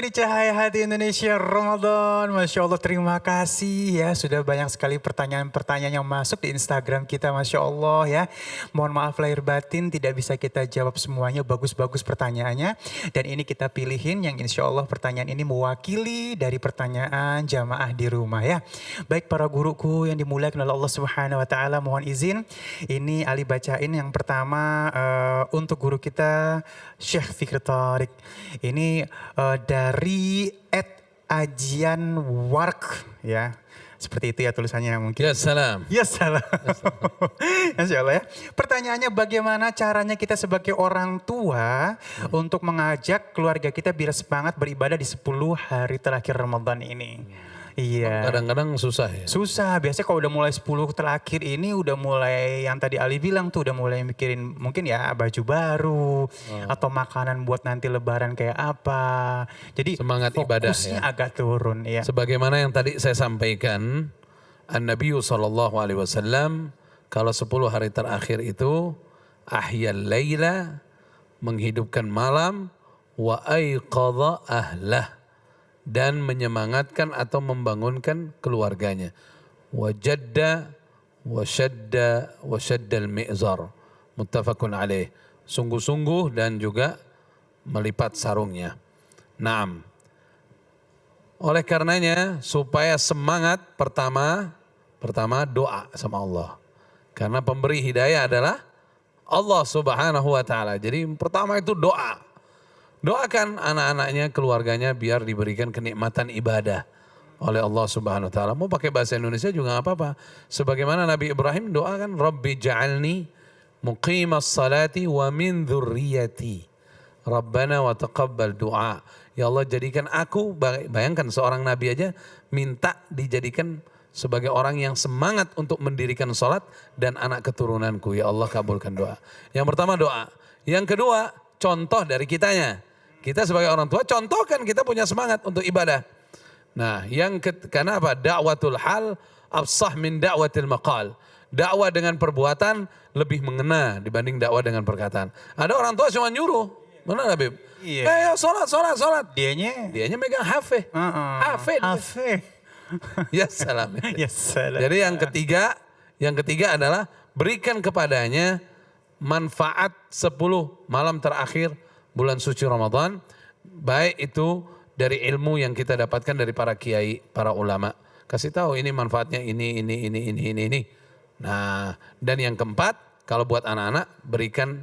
Putri Cahaya Hati Indonesia Ramadan. Masya Allah, terima kasih ya. Sudah banyak sekali pertanyaan-pertanyaan yang masuk di Instagram kita, Masya Allah ya. Mohon maaf lahir batin tidak bisa kita jawab semuanya, bagus-bagus pertanyaannya. Dan ini kita pilihin yang insya Allah pertanyaan ini mewakili dari pertanyaan jamaah di rumah ya. Baik para guruku yang dimuliakan oleh Allah Subhanahu Wa Taala, mohon izin. Ini Ali bacain yang pertama untuk guru kita Syekh Fikri Thariq. Ini dari @ajian wark ya. Seperti itu ya tulisannya mungkin. Ya salam. Ya salam. Masya Allah ya. Pertanyaannya, bagaimana caranya kita sebagai orang tua untuk mengajak keluarga kita biar semangat beribadah di 10 hari terakhir Ramadan ini? Iya. Kadang-kadang susah ya. Susah, biasanya kalau udah mulai 10 terakhir ini udah mulai yang tadi Ali bilang tuh udah mulai mikirin mungkin ya baju baru atau makanan buat nanti lebaran kayak apa. Jadi Semangat ibadah fokusnya ya. agak turun ya. Sebagaimana yang tadi saya sampaikan, An-Nabi SAW kalau 10 hari terakhir itu ahyal laila, menghidupkan malam, wa aiqadha ahlah, dan menyemangatkan atau membangunkan keluarganya. Wajadda wasyaddal mi'zar. Muttafaqun alaih. Sungguh-sungguh dan juga melipat sarungnya. Naam. Oleh karenanya supaya semangat pertama doa sama Allah. Karena pemberi hidayah adalah Allah Subhanahu wa taala. Jadi pertama itu doa. Doakan anak-anaknya, keluarganya biar diberikan kenikmatan ibadah oleh Allah Subhanahu wa taala. Mau pakai bahasa Indonesia juga enggak apa-apa. Sebagaimana Nabi Ibrahim doakan, Rabbi ja'alni muqimas salati wa min dzurriyyati. Rabbana wa taqabbal du'a. Ya Allah, jadikan aku, bayangkan seorang nabi aja minta dijadikan sebagai orang yang semangat untuk mendirikan salat dan anak keturunanku. Ya Allah, kabulkan doa. Yang pertama doa. Yang kedua, contoh dari kitanya. Kita sebagai orang tua contohkan kita punya semangat untuk ibadah. Nah, karena apa? Da'watul hal afsah min da'watil maqal. Dakwah dengan perbuatan lebih mengena dibanding dakwah dengan perkataan. Ada orang tua cuma nyuruh. Benar Habib? Iya. Sholat. Dianya megang hafeh. Hafeh. Ya salam. Ya salam. Jadi yang ketiga adalah berikan kepadanya manfaat 10 malam terakhir bulan suci Ramadan, baik itu dari ilmu yang kita dapatkan dari para kiai, para ulama. Kasih tahu ini manfaatnya ini. Nah, dan yang keempat, kalau buat anak-anak berikan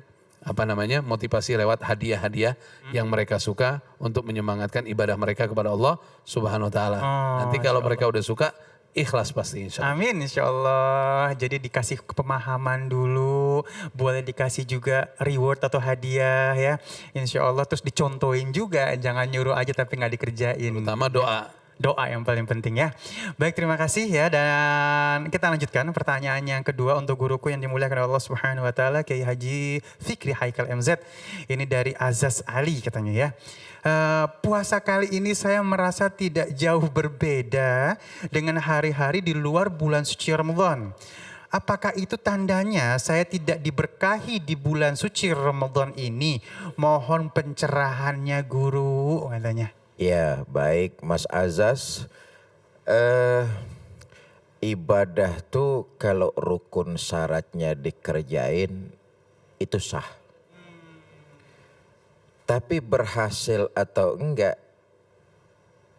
motivasi lewat hadiah-hadiah yang mereka suka untuk menyemangatkan ibadah mereka kepada Allah Subhanahu wa taala. Nanti kalau mereka udah suka, ikhlas pasti insya Allah. Amin insya Allah. Jadi dikasih pemahaman dulu, boleh dikasih juga reward atau hadiah ya. Insya Allah, terus dicontohin juga, jangan nyuruh aja tapi nggak dikerjain. Terutama doa. Doa yang paling penting ya. Baik, terima kasih ya, dan kita lanjutkan pertanyaan yang kedua untuk guruku yang dimuliakan oleh Allah Subhanahu wa taala, Kiai Haji Fikri Haikal MZ. Ini dari Azaz Ali katanya ya. Puasa kali ini saya merasa tidak jauh berbeda dengan hari-hari di luar bulan suci Ramadan. Apakah itu tandanya saya tidak diberkahi di bulan suci Ramadan ini? Mohon pencerahannya guru, katanya. Ya, baik Mas Azaz. Ibadah tuh kalau rukun syaratnya dikerjain itu sah. Tapi berhasil atau enggak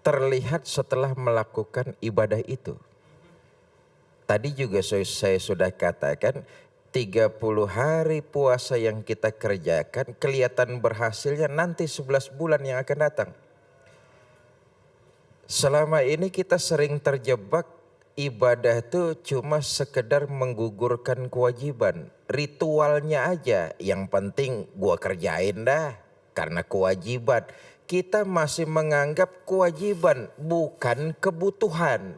terlihat setelah melakukan ibadah itu. Tadi juga saya sudah katakan 30 hari puasa yang kita kerjakan kelihatan berhasilnya nanti 11 bulan yang akan datang. Selama ini kita sering terjebak ibadah itu cuma sekedar menggugurkan kewajiban. Ritualnya aja yang penting gua kerjain dah karena kewajiban. Kita masih menganggap kewajiban bukan kebutuhan.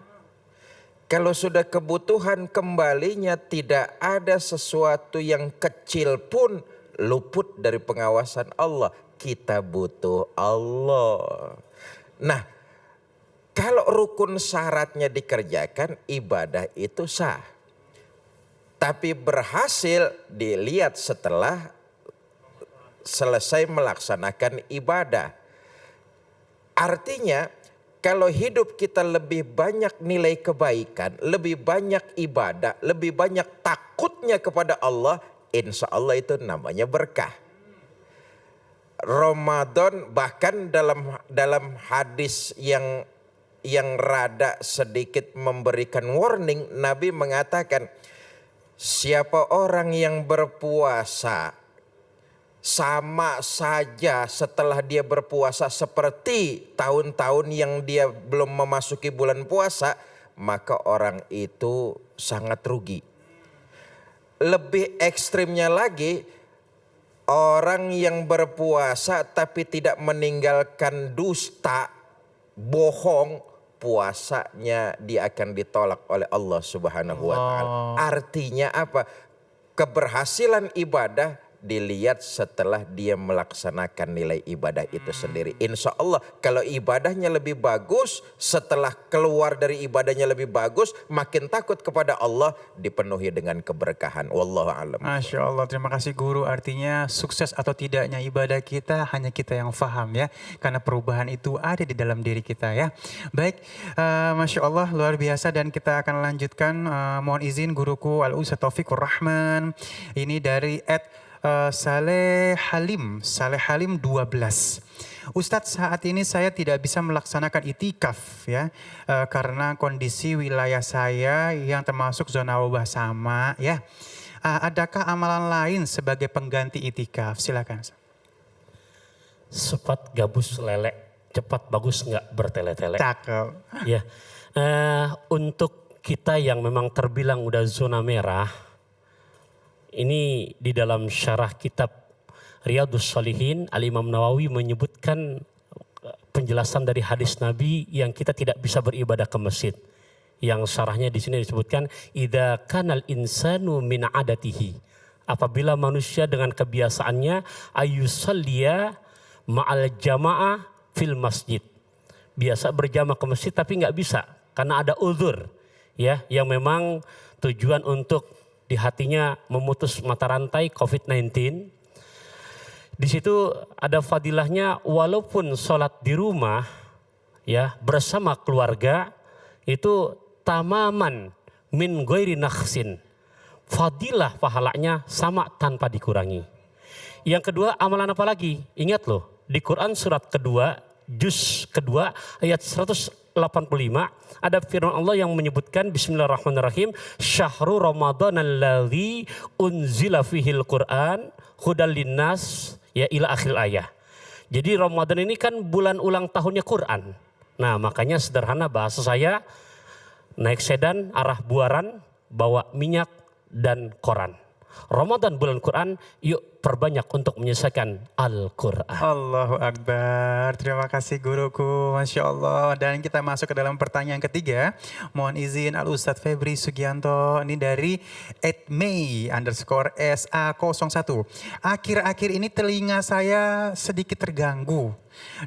Kalau sudah kebutuhan kembalinya tidak ada sesuatu yang kecil pun luput dari pengawasan Allah. Kita butuh Allah. Nah, kalau rukun syaratnya dikerjakan, ibadah itu sah. Tapi berhasil dilihat setelah selesai melaksanakan ibadah. Artinya kalau hidup kita lebih banyak nilai kebaikan, lebih banyak ibadah, lebih banyak takutnya kepada Allah, insya Allah itu namanya berkah. Ramadan bahkan dalam hadis yang rada sedikit memberikan warning, Nabi mengatakan siapa orang yang berpuasa sama saja setelah dia berpuasa seperti tahun-tahun yang dia belum memasuki bulan puasa, maka orang itu sangat rugi. Lebih ekstrimnya lagi, orang yang berpuasa tapi tidak meninggalkan dusta, bohong, puasanya dia akan ditolak oleh Allah Subhanahu wa taala. Artinya apa? Keberhasilan ibadah dilihat setelah dia melaksanakan nilai ibadah itu sendiri. Insya Allah kalau ibadahnya lebih bagus, setelah keluar dari ibadahnya lebih bagus, makin takut kepada Allah, dipenuhi dengan keberkahan. Wallahu a'lam. Masya Allah, terima kasih guru. Artinya sukses atau tidaknya ibadah kita hanya kita yang faham ya. Karena perubahan itu ada di dalam diri kita ya. Baik, Masya Allah luar biasa, dan kita akan lanjutkan. Mohon izin guruku Al-Ustaz Taufikur Rahman. Ini dari Saleh Halim 12. Ustadz, saat ini saya tidak bisa melaksanakan itikaf ya, karena kondisi wilayah saya yang termasuk zona wabah sama ya. Adakah amalan lain sebagai pengganti itikaf? Silakan. Cepat gabus lelek, cepat bagus nggak bertele-tele. Cakep. Ya, untuk kita yang memang terbilang udah zona merah, ini di dalam syarah kitab Riyadhus Shalihin, Al-Imam Nawawi menyebutkan penjelasan dari hadis Nabi yang kita tidak bisa beribadah ke masjid. Yang syarahnya di sini disebutkan, idza kanal insanu min adatihi. Apabila manusia dengan kebiasaannya ayusalliya ma'al jamaah fil masjid. Biasa berjamaah ke masjid tapi nggak bisa karena ada uzur ya, yang memang tujuan untuk di hatinya memutus mata rantai COVID-19. Di situ ada fadilahnya, walaupun sholat di rumah ya bersama keluarga itu tamaman min ghairi nakhsin. Fadilah pahalanya sama tanpa dikurangi. Yang kedua, amalan apa lagi? Ingat loh, di Quran surat kedua, juz kedua ayat 185 ada firman Allah yang menyebutkan bismillahirrahmanirrahim, syahrul ramadan alladzi unzila fihil Qur'an hudal linnas ya ila akhir ayat. Jadi Ramadan ini kan bulan ulang tahunnya Quran. Nah, makanya sederhana bahasa saya, naik sedan arah Buaran bawa minyak dan koran. Ramadan bulan Quran, yuk perbanyak untuk menyelesaikan Al-Quran. Allahu Akbar. Terima kasih guruku, Masya Allah. Dan kita masuk ke dalam pertanyaan ketiga. Mohon izin Al-Ustadz Febri Sugianto. Ini dari @may_sa01. Akhir-akhir ini telinga saya sedikit terganggu.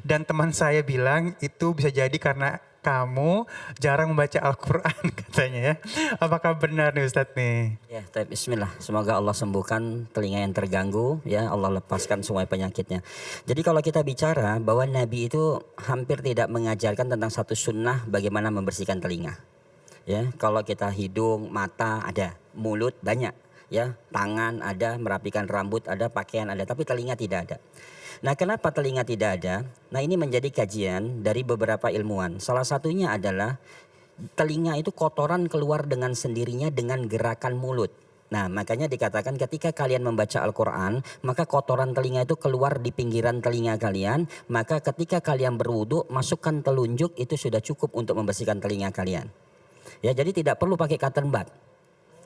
Dan teman saya bilang itu bisa jadi karena kamu jarang membaca Al-Quran katanya ya. Apakah benar nih Ustadz nih? Ya, bismillah. Semoga Allah sembuhkan telinga yang terganggu, ya Allah lepaskan semua penyakitnya. Jadi kalau kita bicara bahwa Nabi itu hampir tidak mengajarkan tentang satu sunnah bagaimana membersihkan telinga. Ya, kalau kita hidung, mata ada, mulut banyak, ya, tangan ada, merapikan rambut ada, pakaian ada, tapi telinga tidak ada. Nah, kenapa telinga tidak ada? Nah, ini menjadi kajian dari beberapa ilmuwan. Salah satunya adalah telinga itu kotoran keluar dengan sendirinya dengan gerakan mulut. Nah, makanya dikatakan ketika kalian membaca Al-Quran, maka kotoran telinga itu keluar di pinggiran telinga kalian. Maka ketika kalian berwudu, masukkan telunjuk, itu sudah cukup untuk membersihkan telinga kalian. Ya, jadi tidak perlu pakai cotton bud.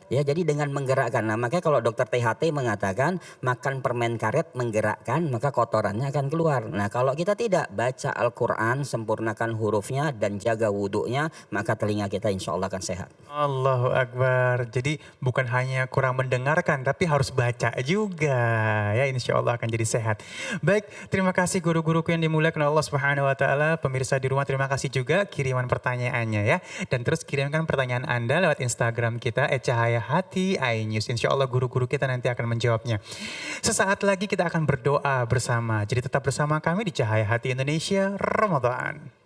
Ya, jadi dengan menggerakkan. Nah, makanya kalau dokter THT mengatakan makan permen karet menggerakkan, maka kotorannya akan keluar. Nah, kalau kita tidak baca Al-Quran, sempurnakan hurufnya dan jaga wudhunya, maka telinga kita insya Allah akan sehat. Allahu Akbar. Jadi bukan hanya kurang mendengarkan, tapi harus baca juga. Ya, insya Allah akan jadi sehat. Baik, terima kasih guru-guruku yang dimuliakan Allah Subhanahu Wa Taala. Pemirsa di rumah, terima kasih juga kiriman pertanyaannya ya. Dan terus kirimkan pertanyaan Anda lewat Instagram kita @cahaya Cahaya Hati iNews. Insya Allah guru-guru kita nanti akan menjawabnya. Sesaat lagi kita akan berdoa bersama. Jadi tetap bersama kami di Cahaya Hati Indonesia Ramadan.